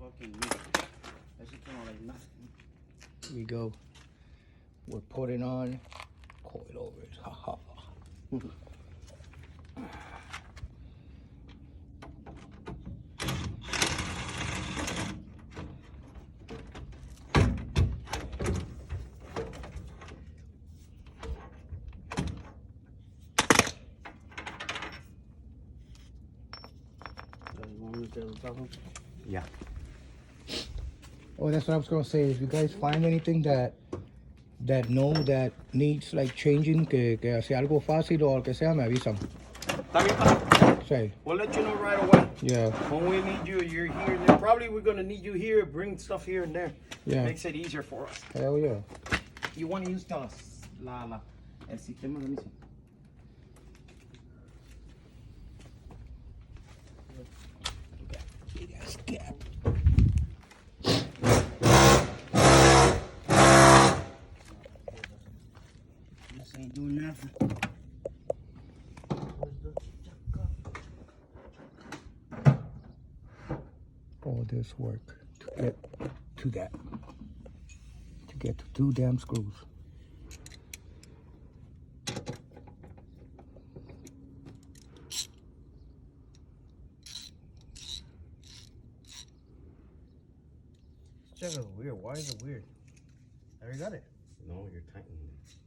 fucking meat. That shit came out like nothing. Here we go. We're putting on coilovers. Haha. Yeah. Oh, that's what I was gonna say. If you guys find anything that needs like changing, que hace algo fácil o que sea, me avisan. Está bien, pa. Say. We'll let you know right away. Yeah. When we need you, you're here. Then probably we're gonna need you here. Bring stuff here and there. Yeah. Makes it easier for us. Hell yeah. You want to use el sistema de misión. This ain't doing nothing. All this work to get to that. To get to 2 damn screws. This check is weird. Why is it weird? I already got it. No, you're tightening it.